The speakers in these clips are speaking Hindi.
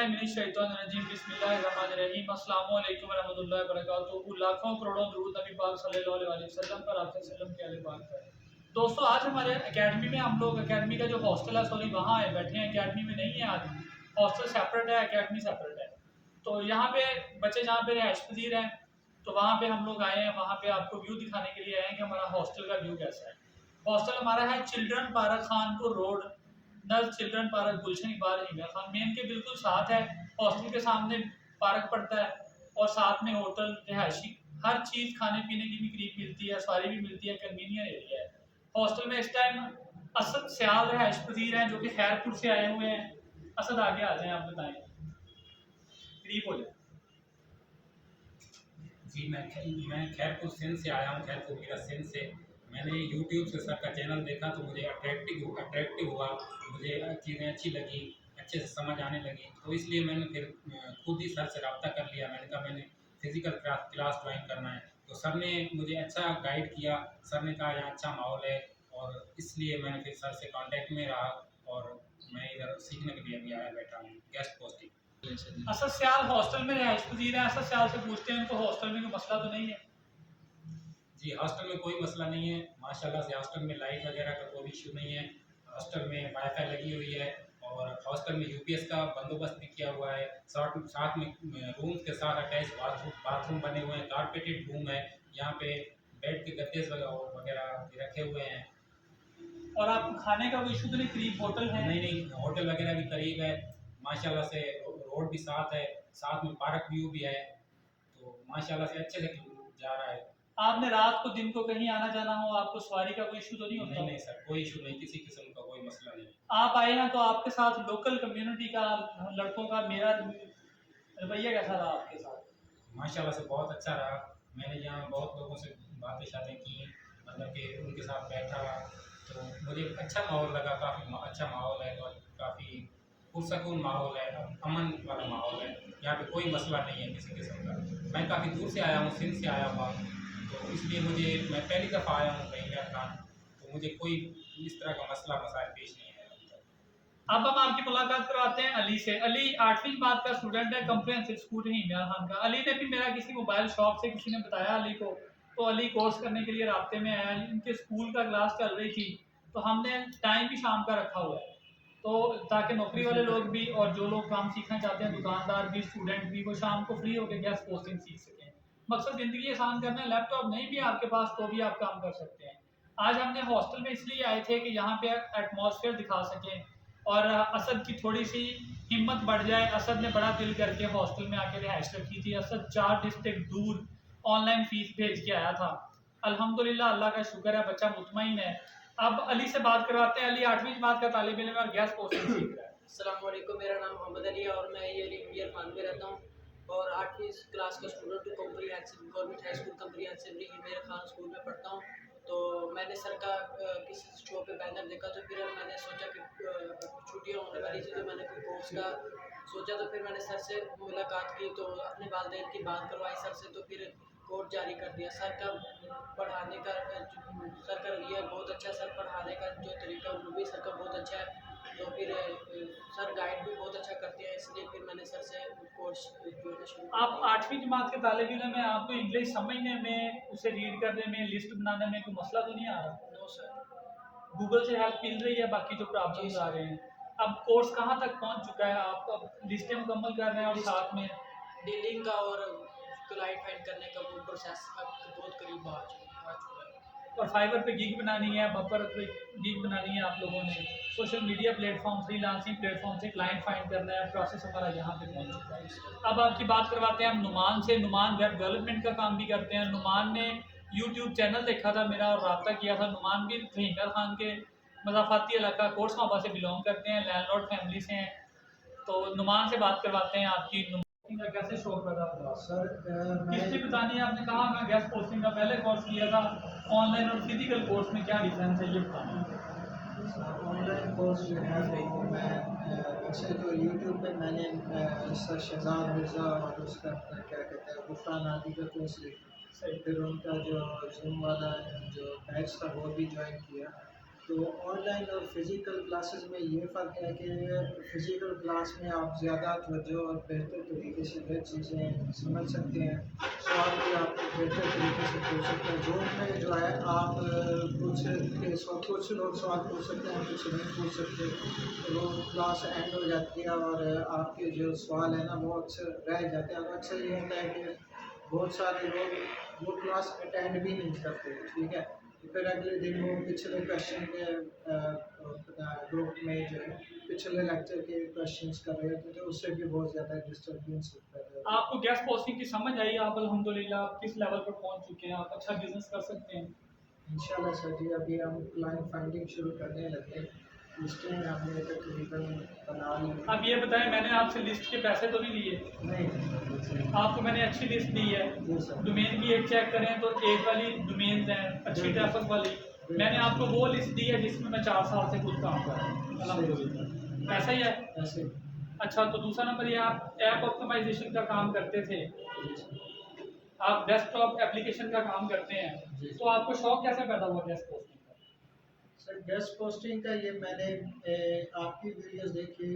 बिस्मिल्लाहिर्रहमानिर्रहीम बिस्मिल्लाहिर्रहमानिर्रहीम अस्सलामु अलैकुम रहमतुल्लाहि व बरकातुहू। लाखों करोड़ों दुरूद नबी पाक सल्लल्लाहु अलैहि वसल्लम पर आपके सल्लम के आले पाक पर। दोस्तों, आज हमारे एकेडमी में हम लोग एकेडमी का जो हॉस्टल है सॉरी वहाँ है बैठे हैं, एकेडमी में नहीं है। आज हॉस्टल सेपरेट है, एकेडमी सेपरेट है। तो यहाँ पे बच्चे जहाँ पे रिहाइश पजीर हैं, तो वहाँ पे हम लोग आए हैं। वहाँ पे आपको व्यू दिखाने के लिए आए हैं कि हमारा हॉस्टल का व्यू कैसा है। हॉस्टल हमारा है चिल्ड्रन पार्क, खानपुर रोड, नल चिल्ड्रन पार्क, गुलशन इकबाल हिमिया खान मेन के बिल्कुल साथ है। हॉस्टल के सामने पार्क पड़ता है और साथ में होटल, रिहायशी, हर चीज़ खाने पीने की भी करीब मिलती है, सवारी भी मिलती है, कन्वीनियंट एरिया है। हॉस्टल में इस टाइम असद सयाल रिहायश पजीर हैं जो कि खैरपुर से आए हुए हैं। असद आगे आ जाएं, आप बताएं, करीब हो जाए। जी, मैं खैरपुर सिंध से आया हूँ। खैरपुर मेरा सिंध से। मैंने यूट्यूब से सर का चैनल देखा तो मुझे अट्रैक्टिव हुआ, मुझे चीज़ें अच्छी लगी, अच्छे से समझ आने लगी। तो इसलिए मैंने फिर खुद ही सर से रब्ता कर लिया। मैंने कहा मैंने फ़िज़िकल क्लास ज्वाइन करना है। तो सर ने मुझे अच्छा गाइड किया। सर ने कहा यहाँ अच्छा माहौल है, और इसलिए मैंने फिर सर से कांटेक्ट में रहा और मैं इधर सीखने के लिए अभी आया बैठा हूँ, guest posting. Asad Sayal hostel में रिहायश पजीर है। असद सयाल से पूछते हैं उनको हॉस्टल में कोई मसला तो नहीं है? जी, हॉस्टल में कोई मसला नहीं है माशाल्लाह से। हॉस्टल में लाइट वगैरह का कोई इशू नहीं है। हॉस्टल में वाईफाई लगी हुई है और हॉस्टल में यूपीएस का बंदोबस्त भी किया हुआ है। साथ में रूम्स के साथ अटैच बाथरूम बने हुए हैं, कारपेटेड रूम है। यहाँ पे बेड के गद्दे वगैरह भी रखे हुए हैं। और आपको खाने का कोई इशू तो नहीं? करीब होटल है? नहीं, होटल वगैरह भी करीब है माशाल्लाह से। रोड भी साथ है, साथ में पार्क व्यू भी है। तो माशाल्लाह से अच्छे से जा रहा है। आपने रात को दिन को कहीं आना जाना हो, आपको सवारी का कोई इशू तो नहीं होता? नहीं सर, कोई इशू नहीं, किसी किस्म का कोई मसला नहीं। आप आए हैं तो आपके साथ लोकल कम्युनिटी का, लड़कों का, मेरा रवैया कैसा रहा आपके साथ? माशाल्लाह से बहुत अच्छा रहा। मैंने यहाँ बहुत लोगों से बातें की, मतलब कि उनके साथ बैठा, तो मुझे अच्छा माहौल लगा। काफ़ी अच्छा माहौल है और काफ़ी पुरसकून माहौल है, अमन वाला माहौल है। यहाँ पे कोई मसला नहीं है किसी किस्म का। मैं काफ़ी दूर से आया हूँ, सिंध से आया हुआ हूँ, तो इसलिए मैं पहली दफ़ा आया हूँ कहीं खान, तो मुझे कोई इस तरह का मसाइल पेश नहीं है। अब हम आपकी मुलाकात करवाते हैं अली से। अली 8वीं जमात का स्टूडेंट है, कम्प्रिहेंसिव स्कूल हिमिया खान का। अली ने भी मेरा किसी मोबाइल शॉप से किसी ने बताया अली को, तो अली कोर्स करने के लिए रास्ते में आया। इनके स्कूल का क्लास चल रही थी, तो हमने टाइम भी शाम का रखा हुआ है, तो ताकि नौकरी वाले लोग भी और जो लोग काम सीखना चाहते हैं, दुकानदार भी, स्टूडेंट भी, वो शाम को फ्री होकर गैस पोस्टिंग सीख सकें। मकसद ज़िंदगी आसान करना है। लैपटॉप नहीं भी आपके पास तो भी आप काम कर सकते हैं। आज हमने हॉस्टल में इसलिए आए थे कि यहाँ पे एटमॉस्फेयर दिखा सकें और असद की थोड़ी सी हिम्मत बढ़ जाए। असद ने बड़ा दिल करके हॉस्टल में आके रिहाइश रखी थी। असद 4 डिस्ट्रिक्ट दूर ऑनलाइन फीस भेज के आया था। अल्हम्दुलिल्लाह, अल्लाह का शुक्र है, बच्चा मुतमईन है। अब अली से बात करवाते हैं। अली 8वीं जमात का तालिब इल्म और गैस पोस्टिंग सीख रहा है। अस्सलाम वालेकुम, मेरा नाम मोहम्मद अली है और मैं ये हिमिया खान में रहता हूँ और 8वीं क्लास का स्टूडेंट हूँ। Comprehensive government high school comprehensive हिमिया खान स्कूल में पढ़ता हूँ। तो मैंने सर का किसी शो पे बैनर देखा, तो फिर मैंने सोचा कि छुट्टियाँ होने वाली थी, तो मैंने कोई कोर्स का सोचा। तो फिर मैंने सर से मुलाकात की, तो अपने वालिदैन की बात करवाई सर से, तो फिर कोर्स जारी कर दिया। सर का पढ़ाने का सर का रवैया बहुत अच्छा, सर पढ़ाने का जो तरीका वो भी सर का बहुत अच्छा है। तो फिर सर गाइड भी बहुत अच्छा करते हैं, इसलिए फिर मैंने सर से कोर्स जोड़ना शुरू किया। आप 8वीं जमात के तालिब इल्म में, आपको इंग्लिश समझने में, उसे रीड करने में, लिस्ट बनाने में कोई मसला तो नहीं आ रहा? No sir. गूगल से हेल्प मिल रही है, बाकी जो प्रॉब्लम्स आ रहे हैं। अब कोर्स कहाँ तक पहुँच चुका है? आप अब लिस्टें मुकम्मल कर रहे हैं और साथ में डीलिंग का और क्लाइंट फाइंड करने का वो प्रोसेस अब बहुत करीब आ चुका है। और फाइवर पे गिग बनानी है, बफर पे गिग बनानी है आप लोगों ने, social media platform, freelancing platform से क्लाइंट फाइंड करना है। प्रोसेस हमारा यहाँ पे पहुँच चुका है। अब आपकी बात करवाते हैं हम नुमान से। नुमान वेब डेवलपमेंट का काम भी करते हैं। नुमान ने यूट्यूब चैनल देखा था मेरा और रब्ता किया था। नुमान भी हिमिया खान के मज़ाफ़ाती इलाका कोर्स माबा से बिलोंग करते हैं, लैंडलॉर्ड फैमिली से हैं। तो नुमान से बात करवाते हैं आपकी। का कैसे शौक पैदा हुआ सर? हिस्ट्री बतानी है। आपने कहा मैं गैस पोस्टिंग का पहले कोर्स किया था, ऑनलाइन और फिजिकल कोर्स में क्या डिफरेंस है ये बताना है। ऑनलाइन कोर्स जो है वो मैं वैसे तो यूट्यूब पे मैंने सर शहजाद मिर्ज़ा और उसका क्या कहते हैं गुफरान आदि का कोर्स देखा। फिर उनका जो जूम वाला जो बैच था वो भी ज्वाइन किया। तो ऑनलाइन और फिज़िकल क्लासेस में ये फ़र्क है कि फ़िज़िकल क्लास में आप ज़्यादा तवज्जो और बेहतर तरीके से हर चीज़ें समझ सकते हैं, सवाल भी आप बेहतर तरीके से पूछ सकते हैं। ज़ूम में जो है आप कुछ लोग सवाल पूछ सकते हैं, कुछ नहीं पूछ सकते, तो वो क्लास एंड हो जाती है और आपके जो सवाल है ना वो अक्सर रह जाते हैं। और अक्सर ये होता है कि बहुत सारे लोग वो क्लास अटेंड भी नहीं करते, ठीक है? तो फिर अगले दिन वो पिछले क्वेश्चन के ग्रुप में जो है पिछले लेक्चर के क्वेश्चंस कर रहे होते थे, तो उससे भी बहुत ज़्यादा डिस्टर्बेंस होता है। आपको गैस पोस्टिंग की समझ आई? आप अल्हम्दुलिल्लाह आप किस लेवल पर पहुंच चुके हैं? आप अच्छा बिजनेस कर सकते हैं। इंशाल्लाह सर जी, अभी हम क्लाइंट फाइंडिंग शुरू करने लगे, लिस्टें हमने तकरीबन बना ली हैं। अब ये बताएं, मैंने आपसे लिस्ट के पैसे तो नहीं लिए? नहीं आपको मैंने अच्छी लिस्ट दी है। जी सर। डोमेन की एक चेक करें तो एक वाली डोमेन्स हैं अच्छी ट्रैफिक वाली। मैंने आपको वो लिस्ट दी है जिसमें मैं 4 साल से खुद काम कर रहा हूँ अल्हम्दुलिल्लाह। ऐसा ही है। ऐसे अच्छा, तो दूसरा नंबर ये आप ऐप ऑप्टिमाइजेशन का काम करते थे, जी सर। आप डेस्कटॉप एप्लीकेशन का काम करते हैं, जी। तो आपको शौक कैसे पैदा हुआ गेस्ट पोस्टिंग का? सर गेस्ट पोस्टिंग का ये मैंने आपकी वीडियोस देखी,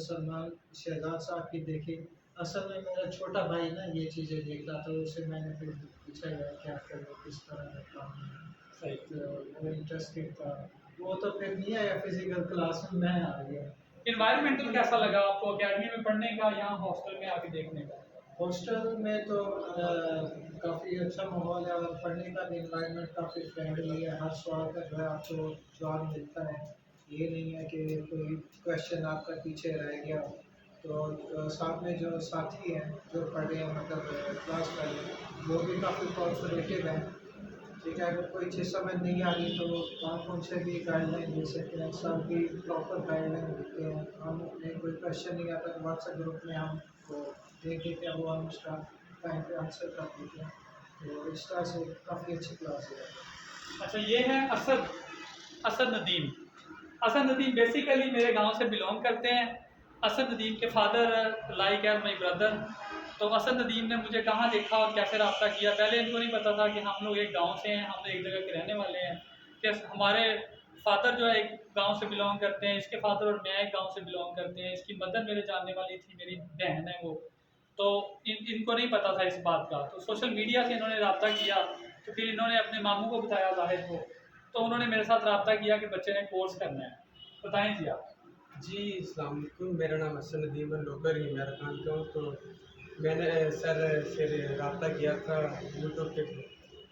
सलमान शहजाद साहब की देखी। असल में मेरा छोटा भाई ना ये चीज़ें देख रहा था, उसे मैंने फिर पूछा यार क्या करूँ, किस तरह का काम है। सही। तो वो इंटरेस्टेड था, वो तो फिर नहीं आया फिजिकल क्लास में, मैं आ गया। इन्वायरमेंटल कैसा लगा आपको एकेडमी में पढ़ने का या हॉस्टल में आके देखने का? हॉस्टल में तो काफ़ी अच्छा माहौल है और पढ़ने का भी इन्वायरमेंट काफ़ी फ्रेंडली है। हर सवाल का जो है आपको जवाब मिलता है, ये नहीं है कि कोई क्वेश्चन आपका पीछे रह गया। तो साथ में जो साथी हैं जो पढ़ रहे हैं, मतलब क्लास कर रहे हैं, वो भी काफ़ी कोऑपरेटिव हैं, ठीक है? अगर कोई चीज़ समझ नहीं आ रही तो आप उनसे भी गाइडलाइन ले सकते हैं, सब भी प्रॉपर गाइडलाइन देते हैं। हम अपने कोई क्वेश्चन नहीं आता तो व्हाट्सएप ग्रुप में हम वो देख देते हैं, वो हम उसका टाइम पे आंसर कर देते हैं। तो इस तरह से काफ़ी अच्छी क्लास है। अच्छा, ये है असद असद नदीम। असद नदीम बेसिकली मेरे गांव से बिलोंग करते हैं। असद नदीम के father like air my brother. तो असद नदीम ने मुझे कहाँ देखा और कैसे रब्ता किया, पहले इनको नहीं पता था कि हम लोग एक गांव से हैं, हम लोग एक जगह के रहने वाले हैं। कि हमारे फादर जो है एक गांव से बिलोंग करते हैं, इसके फादर और मैं एक गांव से बिलोंग करते हैं, इसकी मदर मेरे जानने वाली थी, मेरी बहन है वो। तो इनको नहीं पता था इस बात का, तो सोशल मीडिया से इन्होंने रब्ता किया। तो फिर इन्होंने अपने मामू को बताया, जाहिद को, तो उन्होंने मेरे साथ रब्ता किया कि बच्चे ने कोर्स करना है। बताएं जी आप। जी अस्सलाम वालेकुम, मेरा नाम हसन नदीम है, लोकल ही मेरा खान का हूँ। तो मैंने सर से रब्ता किया था यूट्यूब के थ्रू।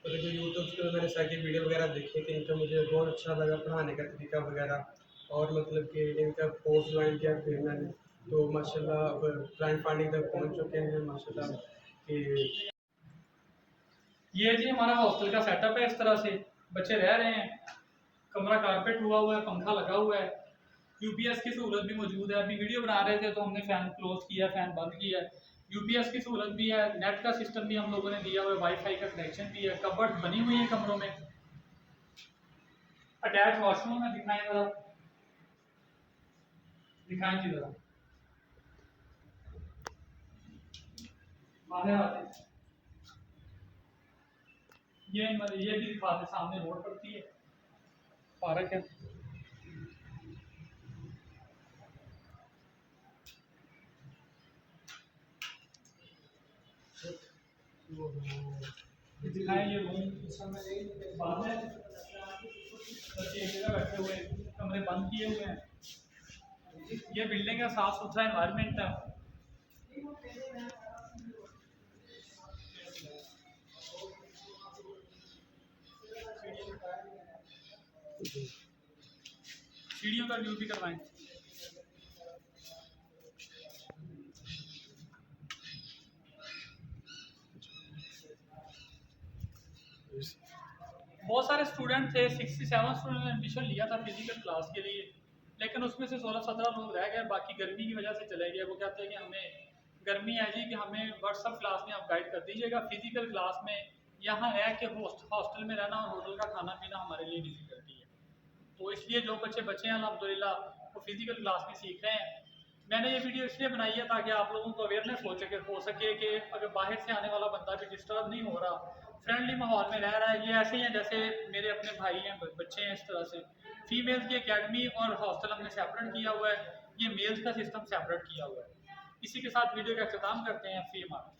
तो जो यूट्यूब पे मैंने सर की वीडियो वगैरह देखी थी, इनका मुझे बहुत अच्छा लगा पढ़ाने का तरीका वगैरह, और मतलब कि इनका कोर्स ज्वाइन किया फिर मैंने। तो माशाल्लाह अब क्लाइंट फाइंडिंग तक पहुँच चुके हैं माशाल्लाह कि ये जी हमारा हॉस्टल का सेटअप है। इस तरह से बच्चे रह रहे हैं, कमरा कारपेट हुआ हुआ है, पंखा लगा हुआ है, यूपीएस की सहूलत भी मौजूद है। अभी वीडियो बना रहे थे तो हमने फ़ैन क्लोज किया, फ़ैन बंद किया है। यूपीएस की सहूलत भी है, नेट का सिस्टम भी हम लोगों ने दिया हुआ है, वाईफाई का कनेक्शन भी है, कबर्ड बनी हुई है कमरों में, अटैच वॉशरूम है। दिखाएं जरा, दिखाएं जी जरा, बाहर आते हैं। ये भी दिखाते, सामने रोड पड़ती है, पार्क है। दिखाएं ये रूम, बाद में बच्चे एक जगह बैठे हुए हैं, कमरे बंद किए हुए हैं। ये बिल्डिंग का साफ सुथरा एनवायरनमेंट है। सीढ़ियों का व्यू भी करवाएं। बहुत सारे स्टूडेंट थे, 67 स्टूडेंट ने एडमिशन लिया था फिजिकल क्लास के लिए, लेकिन उसमें से 16-17 लोग रह गए, बाकी गर्मी की वजह से चले गए। वो कहते हैं कि हमें गर्मी है जी, कि हमें व्हाट्सअप क्लास में आप गाइड कर दीजिएगा, फिजिकल क्लास में यहाँ रह के हॉस्टल में रहना और होटल का खाना पीना हमारे लिए डिफिकल्टी है। तो इसलिए जो बच्चे बचे हैं अल्हम्दुलिल्लाह वो फिजिकल क्लास में सीख रहे हैं। मैंने ये वीडियो इसलिए बनाई है ताकि आप लोगों को अवेयरनेस हो सके कि अगर बाहर से आने वाला बंदा भी डिस्टर्ब नहीं हो रहा फ्रेंडली माहौल में रह रहा है। ये ऐसे ही हैं जैसे मेरे अपने भाई हैं, बच्चे हैं। इस तरह से फीमेल्स की एकेडमी और हॉस्टल हमने सेपरेट किया हुआ है, ये मेल्स का सिस्टम सेपरेट किया हुआ है। इसी के साथ वीडियो का अख्ताम करते हैं। फी अमान।